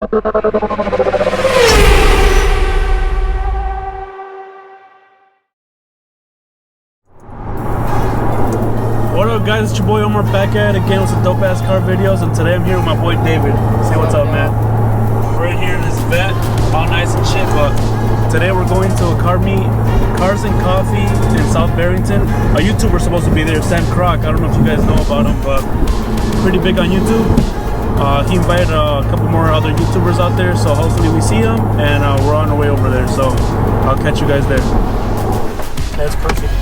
What up guys, it's your boy Omar back at it again with some dope ass car videos, and today I'm here with my boy David. Say what's up, man. We're right here in this vet, all nice and shit, but today we're going to a car meet, Cars and Coffee in South Barrington. A YouTuber's supposed to be there, Sam Croc. I don't know if you guys know about him, but pretty big on YouTube. He invited a couple more other YouTubers out there, so hopefully we see him, and we're on our way over there, so I'll catch you guys there. That's perfect.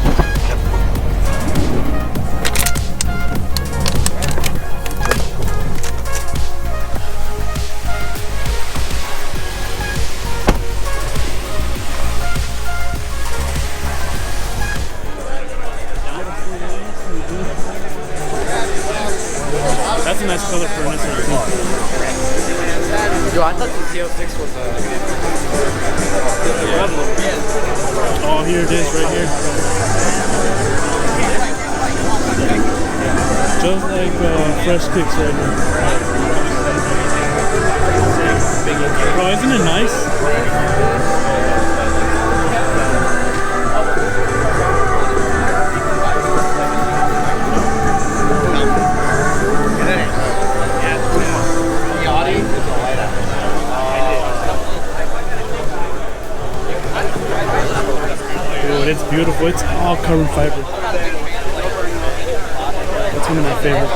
That's a nice color for an SRT. Yo, I thought the Z06 was Oh, here it is, right here. Just like fresh kicks right here. Oh, isn't it nice? Dude, it's beautiful. It's all carbon fiber. That's one of my favorites.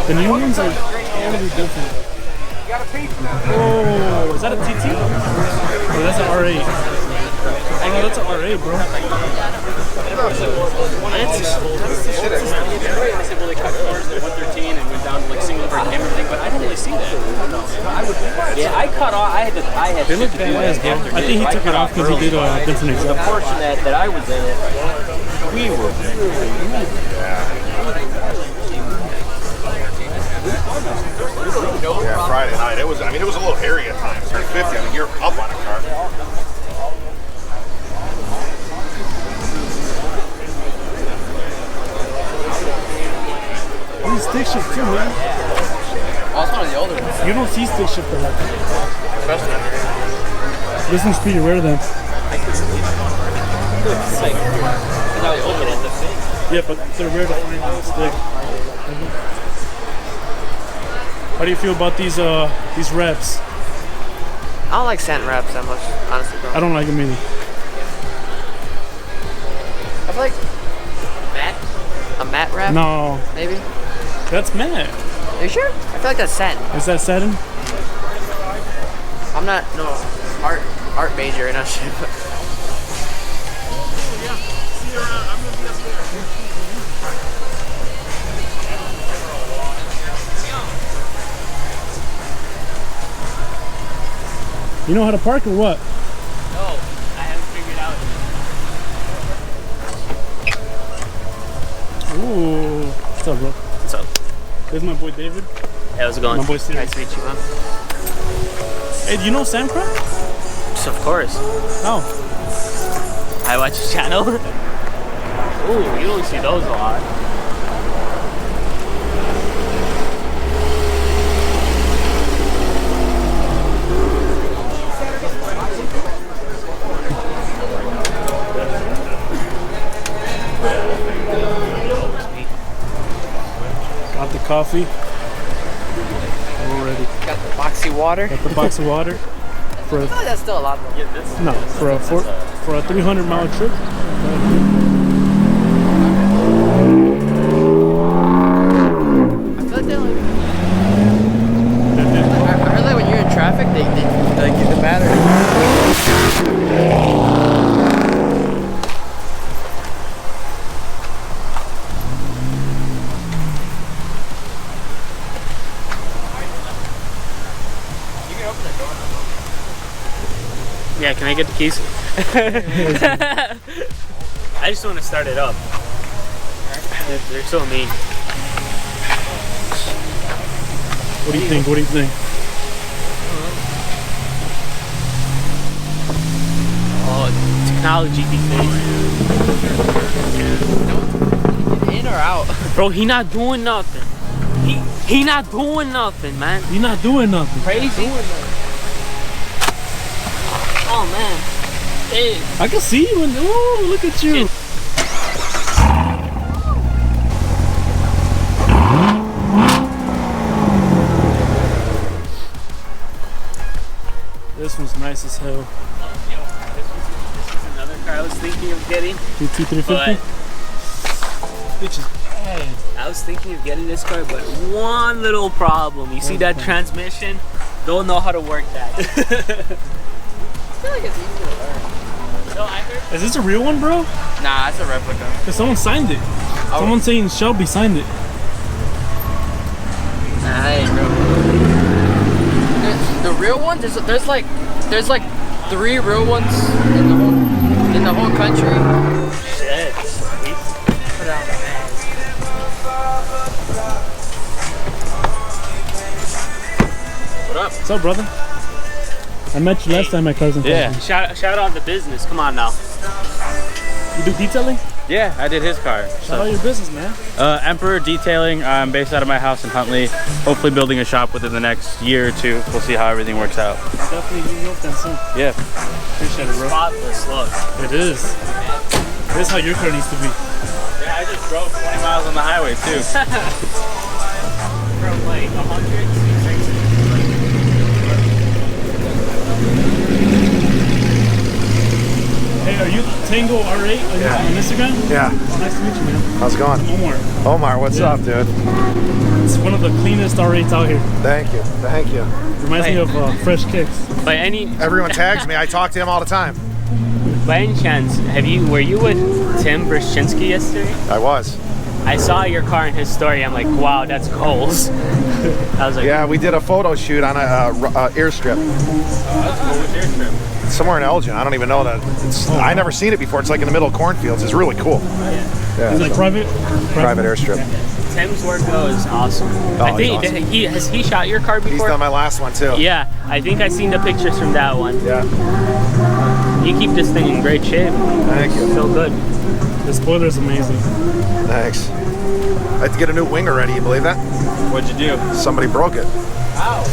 The new ones are totally different. Oh, is that a TT? Oh, that's an R8. Oh no, that's an R8, bro. They cut cars at 113 and went down to like single break everything, but I didn't really see that. Yeah, I cut off. I had. They look badass, bro. I think he took it off because he did a different example. The portion that I was in it, we were. Yeah, Friday night. It was. I mean, it was a little hairy at times. 50. I mean, you're up on a car. He's stick shift too, man. Oh, it's one of the older ones. You don't see stick shift a lot. This one's pretty rare then. Yeah, but they're rare to find on the stick. How do you feel about these wraps? I don't like scent wraps that much, honestly, bro. I don't like them either. I feel like a matte wrap? No, Maybe? that's matte. Are you sure? I feel like that's satin. Is that satin? I'm not, no, art major and that shit. You know how to park or what? No, I haven't figured out. Ooh. What's up, bro? What's up? This is my boy David. Hey, how's it going? My boy Steve. Nice to meet you, man. Hey, do you know Sam Croc? Just of course. Oh. I watch his channel. Ooh, you don't see those a lot. Got the coffee. We're ready. Got the boxy water. Got the box of water. For I feel like that's still a lot, though. no, for a 300-mile trip. I feel like they like... I heard like when you're in traffic, they like get the battery. Yeah, can I get the keys? I just want to start it up. They're so mean. What do you think? What do you think? Oh, technology these days. In or out? Bro, he not doing nothing. He not doing nothing, man. You're not doing nothing. Crazy. Oh man. Hey. I can see you. Oh, look at you. This one's nice as hell. This is another car I was thinking of getting. GT350. Bitch is bad. I was thinking of getting this car, but one little problem. You see that transmission? Don't know how to work that. I feel like it's easy to learn. So I heard. Is this a real one, bro? Nah, it's a replica. Cause someone signed it. Oh. Someone saying Shelby signed it. Nah, that ain't real. The real one, there's like 3 real ones in the whole country. Shit. Sweet. Put out the man. What up? What's up, brother? I met you last time at Cars and Coffee. Shout out the business. Come on now. You do detailing? Yeah, I did his car. Shout out your business, man. Emperor Detailing. I'm based out of my house in Huntley. Hopefully building a shop within the next year or 2. We'll see how everything works out. I'll definitely hit you up then soon. Yeah. Appreciate it, bro. Spotless look. It is. This is how your car needs to be. Yeah, I just drove 20 miles on the highway too. From like 100 to 60. Hey, are you Tango R8 on Instagram? Yeah. Oh, nice to meet you, man. How's it going? I'm Omar. Omar, what's up, dude? It's one of the cleanest R8s out here. Thank you. Thank you. Reminds me of Fresh Kicks. By any Everyone tags me. I talk to him all the time. chance, were you with Tim Brzezinski yesterday? I was. I saw your car in his story. I'm like, wow, that's Cole's. I was like, Yeah, we did a photo shoot on a airstrip. Somewhere in Elgin. I don't even know that. I never seen it before. It's like in the middle of cornfields. It's really cool. Yeah. It's like private airstrip. Tim's work though is awesome. I think he's awesome. has he shot your car before? He's done my last one too. Yeah, I think I seen the pictures from that one. Yeah. You keep this thing in great shape. Thank you. Feel good. The spoiler's amazing. Thanks. I had to get a new wing already. You believe that? What'd you do? Somebody broke it. Wow.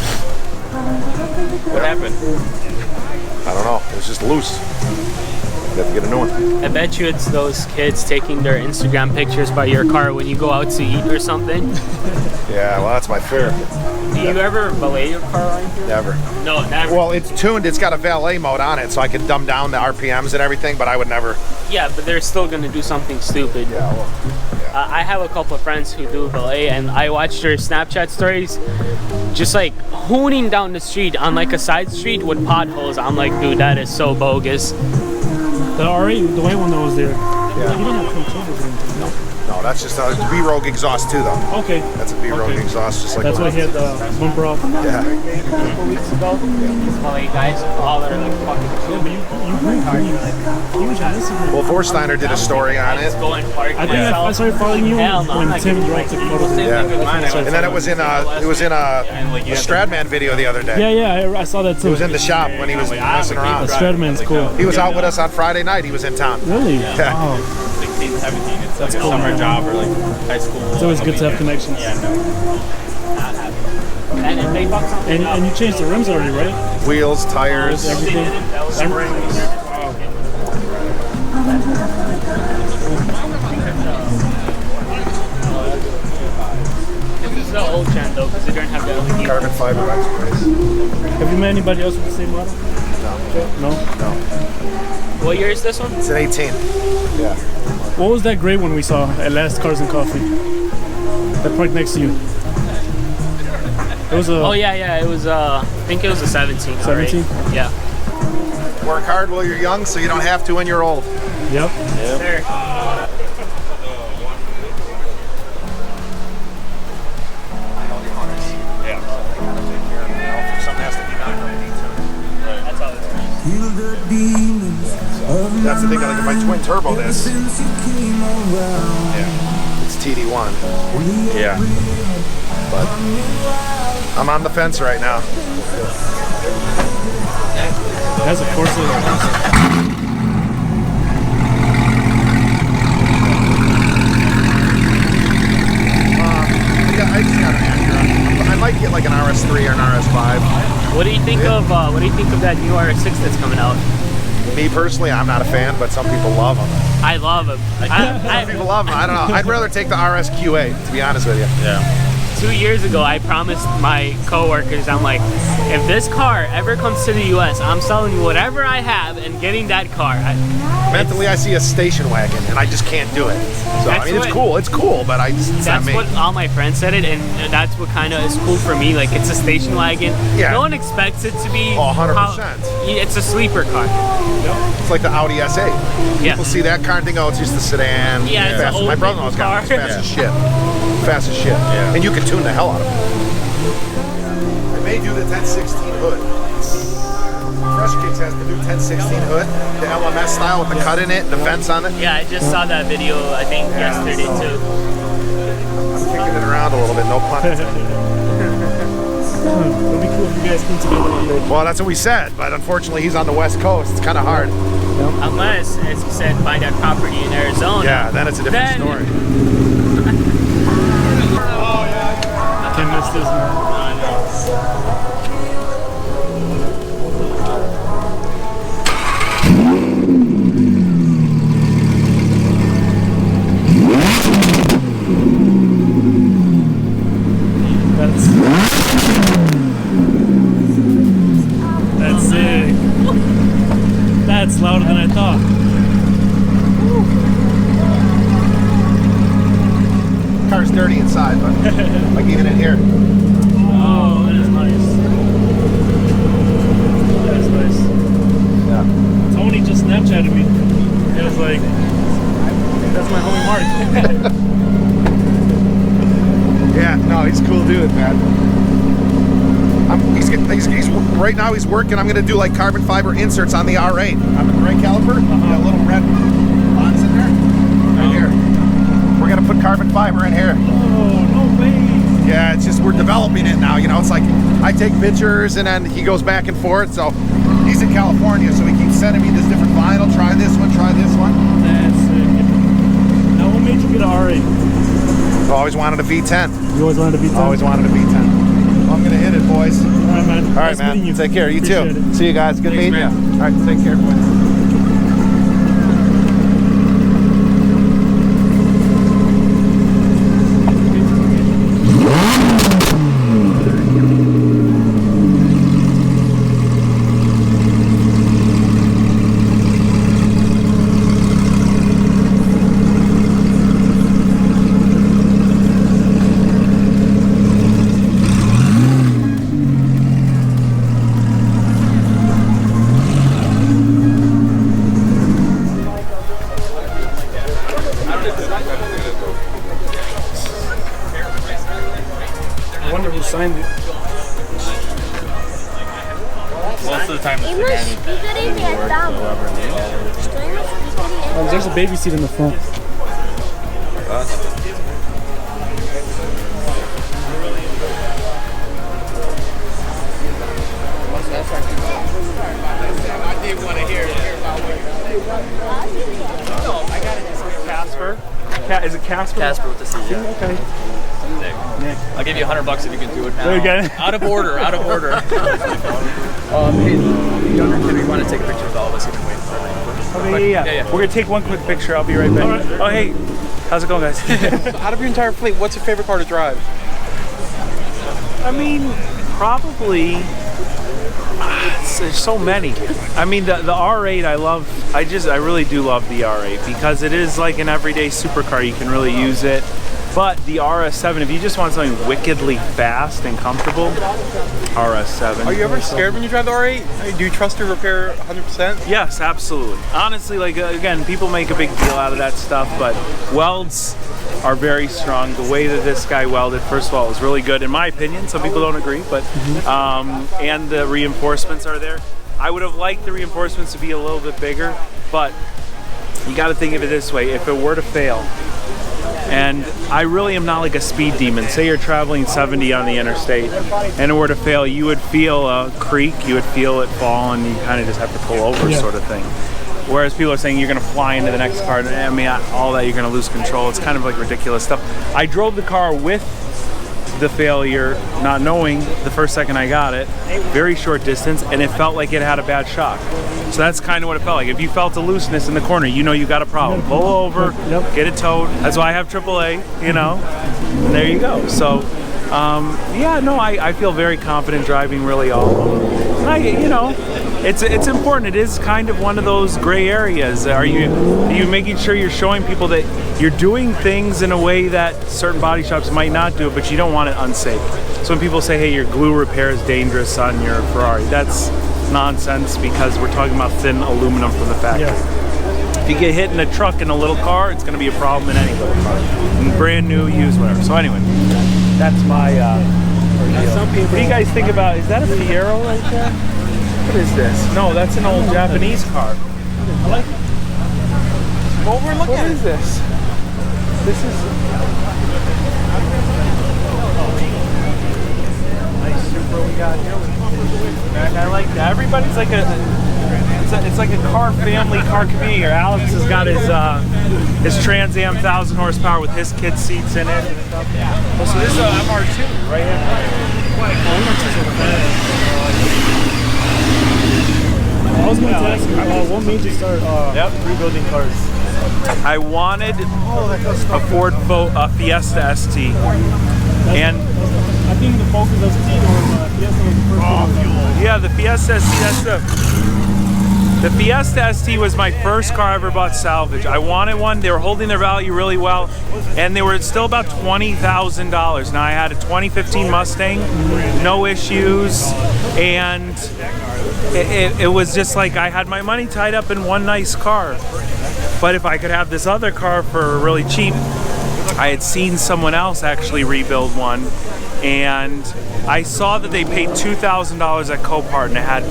What happened? I don't know. It was just loose. You have to get a new one. I bet you it's those kids taking their Instagram pictures by your car when you go out to eat or something. Yeah, well, that's my fear. Do you ever valet your car around here? Never. No, never. Well, it's tuned. It's got a valet mode on it, so I can dumb down the RPMs and everything, but I would never. Yeah, but they're still gonna do something stupid. Yeah, well, I have a couple of friends who do valet, and I watch their Snapchat stories, just like hooning down the street on like a side street with potholes. I'm like, dude, that is so bogus. The R8, the white one that was there. Yeah. You don't have controls or anything. no, that's just a B-Rogue exhaust too, though. Okay. That's a B-Rogue exhaust, just like That's why he had the bumper off. Yeah. A couple weeks ago, valet guys all that are like fucking. Yeah, but you grew huge on Instagram. Well, Forsteiner did a story on it. Going park I think I started following you Hell no, I'm when not Tim getting dropped the like photos. Yeah. Yeah, And then it was in a Stradman video the other day. yeah, I saw that too. He was in the shop when he was messing around. Stradman's cool. He was out with us on Friday night. He was in town. Really? Yeah. Wow. 16, 17. It's like a cool, summer man. job or like high school. It's always good to have connections. Yeah, no. And if they fuck something And you changed the rims already, right? Wheels, tires. Everything. This is the old Chan though, because they don't have the LED. Carbon fiber X-Rays. Have you met anybody else with the same model? No? No. What year is this one? It's an 18. Yeah. What was that gray one we saw at last Cars and Coffee? That parked next to you. It was a... Oh yeah, it was I think it was a 17. 17? Right? Yeah. Work hard while you're young so you don't have to when you're old. Yep. Sure. That's all it's That's the thing, like if I twin turbo this, yeah, it's TD1. Yeah. But I'm on the fence right now. That's a Corsa. I just got an Acura. might get like an RS3 or an RS5. What do you think of that new RS6 that's coming out? Me personally, I'm not a fan, but some people love them. I love them. Some people love them. I don't know. I'd rather take the RSQA, to be honest with you. Yeah. 2 years ago, I promised my coworkers, I'm like, if this car ever comes to the US, I'm selling you whatever I have and getting that car. Mentally, I see a station wagon, and I just can't do it. So, I mean, it's cool. It's cool, but it's not That's me. what all my friends said it, and that's what kind of is cool for me. Like, it's a station wagon. Yeah. No one expects it to be. 100%. It's a sleeper car. It's like the Audi S8. Yeah. People see that car and think, oh, it's just a sedan. Yeah, it's fast. an old My brother-in-law's got it. It's car. fast as shit. Fast as shit. Yeah. And you can tune the hell out of it. I may do the 1016 hood. Fresh Kicks has the new 1016 hood, the LMS style with the cut in it and the vents on it. Yeah, I just saw that video, I think, yesterday, too. I'm kicking it around a little bit, no pun intended. It'll be cool if you guys come together one day. Well, that's what we said, but unfortunately he's on the West Coast. It's kind of hard. Unless, as you said, buy that property in Arizona. Yeah, then it's a different Then- story. Can't miss this, man. That's sick. That's louder than I thought. Car's dirty inside, but like even in here. Oh, that is nice. That is nice. Yeah. Tony just Snapchatted me. It was like, that's my homie Mark. Yeah, no, he's a cool dude, man. He's right now he's working. I'm gonna do like carbon fiber inserts on the R8 on the brake caliper. That little red bonds in there, right here. We're gonna put carbon fiber in here. Oh, no way. Yeah, it's just we're developing it now. You know, it's like I take pictures and then he goes back and forth. So he's in California, so he keeps sending me this different vinyl. Try this one. Try this one. That's sick. Now, what made you get an R8? Always wanted a V10. You always wanted to be 10? Always wanted a V10. Well, I'm gonna hit it, boys. All right, man. All right, Nice man. meeting you. Take care. You Appreciate too. it. See you guys. Good meeting you. man. All right, take care, boys. I wonder who signed it. Most of the time, it's the guy who Oh, there's a baby seat in the front. Casper. Is it Casper? Casper with the C, yeah. Okay. I'll give you $100 if you can do it now. There you go. Out of order, out of order. Hey, younger kid, we want to take a picture with all of us. You can wait for it. Okay, yeah. Yeah. We're gonna take one quick picture. I'll be right back. All right. Oh, hey. How's it going, guys? Out of your entire fleet, what's your favorite car to drive? I mean, probably. There's so many. I mean, the R8 I love. I really do love the R8 because it is like an everyday supercar. You can really use it. But the RS7, if you just want something wickedly fast and comfortable, RS7. Are you ever scared when you drive the R8? I mean, do you trust your repair 100%? Yes, absolutely. Honestly, like again, people make a big deal out of that stuff, but welds are very strong. The way that this guy welded, first of all, was really good in my opinion. Some people don't agree, but and the reinforcements are there. I would have liked the reinforcements to be a little bit bigger, but you got to think of it this way: if it were to fail. And I really am not like a speed demon. Say you're traveling 70 on the interstate and it were to fail, you would feel a creak, you would feel it fall, and you kind of just have to pull over sort of thing. Whereas people are saying you're going to fly into the next car, and I mean, all that, you're going to lose control. It's kind of like ridiculous stuff. I drove the car with the failure, not knowing the first second I got it, very short distance, and it felt like it had a bad shock. So that's kind of what it felt like. If you felt a looseness in the corner, you know you got a problem. Pull over, get it towed. That's why I have AAA, you know, and there you go. So, yeah, no, I feel very confident driving really all of them. You know, it's important. It is kind of one of those gray areas. Are you making sure you're showing people that you're doing things in a way that certain body shops might not do it, but you don't want it unsafe. So when people say, hey, your glue repair is dangerous on your Ferrari, that's nonsense, because we're talking about thin aluminum from the factory. If you get hit in a truck in a little car, it's going to be a problem in any little car, brand new, used, whatever. So anyway, that's my what do you guys think about, is that a Fiero right there? What is this? No, that's an old Japanese car. I like it. Well, we're looking at. What is this? This is nice Supra we got here. I like that. Everybody's like it's like a car family, car community. Alex has got his Trans Am 1,000 horsepower with his kids' seats in it and stuff. Oh, so this is a MR2 right here. I was going to ask you, what made you start rebuilding cars? I wanted a Ford Fiesta ST, and I think the Focus ST or Fiesta was the first one. Yeah, the Fiesta ST. The Fiesta ST was my first car I ever bought salvage. I wanted one. They were holding their value really well, and they were still about $20,000. Now I had a 2015 Mustang, no issues, and it was just like I had my money tied up in one nice car. But if I could have this other car for really cheap, I had seen someone else actually rebuild one, and I saw that they paid $2,000 at Copart, and it had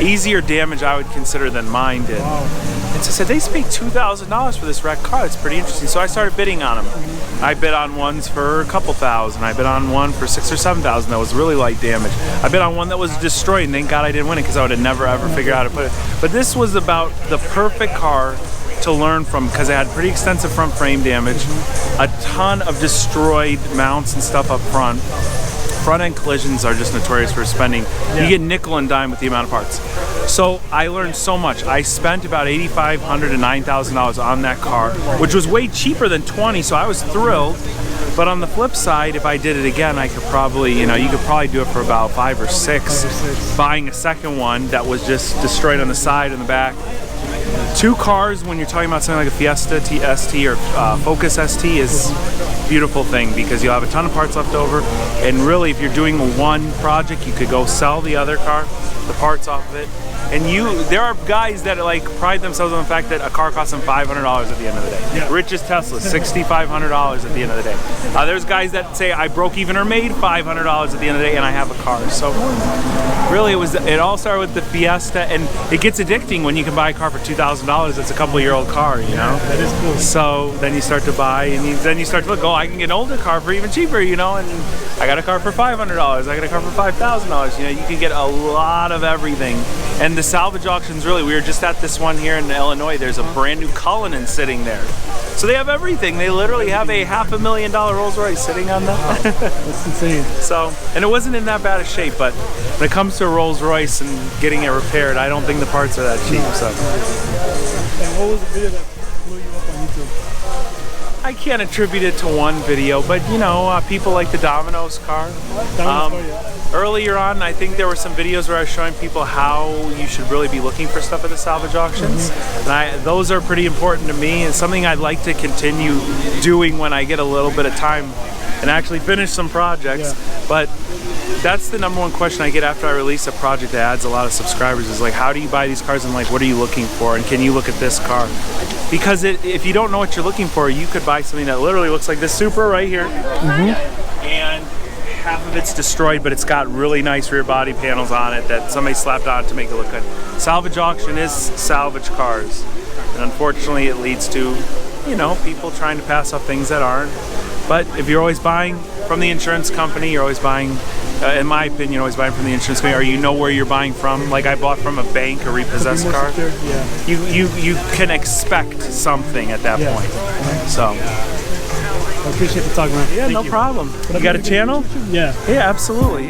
easier damage I would consider than mine did. And so I said, they paid $2,000 for this wrecked car. It's pretty interesting. So I started bidding on them. I bid on ones for a couple thousand. I bid on one for $6,000 or $7,000 that was really light damage. I bid on one that was destroyed, and thank God I didn't win it, because I would have never ever figured out how to put it. But this was about the perfect car to learn from, because it had pretty extensive front frame damage, a ton of destroyed mounts and stuff up front. Front end collisions are just notorious for spending. You get nickel and dime with the amount of parts. So I learned so much. I spent about $8,500 to $9,000 on that car, which was way cheaper than $20,000, so I was thrilled. But on the flip side, if I did it again, I could probably, you could probably do it for about $5,000 or $6,000, buying a second one that was just destroyed on the side and the back. Two cars, when you're talking about something like a Fiesta ST or Focus ST, is a beautiful thing, because you'll have a ton of parts left over, and really if you're doing one project, you could go sell the other car, the parts off of it. And there are guys that like pride themselves on the fact that a car costs them $500 at the end of the day. Yeah. Richest Tesla, $6,500 at the end of the day. There's guys that say I broke even or made $500 at the end of the day, and I have a car. So really, it all started with the Fiesta, and it gets addicting when you can buy a car for $2,000. It's a couple-year-old car, That is cool. So then you start to buy, and then you start to look. Oh, I can get an older car for even cheaper, And I got a car for $500. I got a car for $5,000. You can get a lot of everything. And the salvage auctions, really, we were just at this one here in Illinois. There's a brand new Cullinan sitting there. So they have everything. They literally have a $500,000 Rolls Royce sitting on them. That's insane. So, and it wasn't in that bad a shape, but when it comes to a Rolls Royce and getting it repaired, I don't think the parts are that cheap. So. And what was the video that blew you up on YouTube? I can't attribute it to one video, but people like the Domino's car. Earlier on, I think there were some videos where I was showing people how you should really be looking for stuff at the salvage auctions. And those are pretty important to me, and something I'd like to continue doing when I get a little bit of time and actually finish some projects. But that's the number one question I get after I release a project that adds a lot of subscribers, is like, how do you buy these cars, and like, what are you looking for, and can you look at this car? Because if you don't know what you're looking for, you could buy something that literally looks like this Supra right here, and half of it's destroyed, but it's got really nice rear body panels on it that somebody slapped on to make it look good. Salvage auction is salvage cars, and unfortunately it leads to, people trying to pass off things that aren't. But if you're always buying from the insurance company, you're always buying, in my opinion, always buying from the insurance company, or you know where you're buying from. Like I bought from a bank, a repossessed car. You can expect something at that point. So. I appreciate the talk, man. Yeah, Thank no you. problem. You got a channel? Yeah. Yeah, absolutely.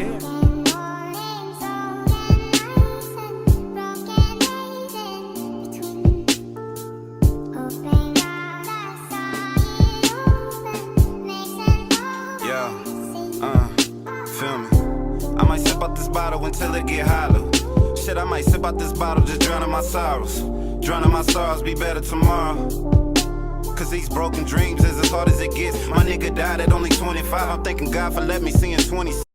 Yeah. Feel me? I might sip out this bottle until it get hollow. Shit, I might sip out this bottle, just drowning my sorrows. Drowning my sorrows, be better tomorrow. Cause these broken dreams is as hard as it gets. My nigga died at only 25. I'm thanking God for letting me see in 20.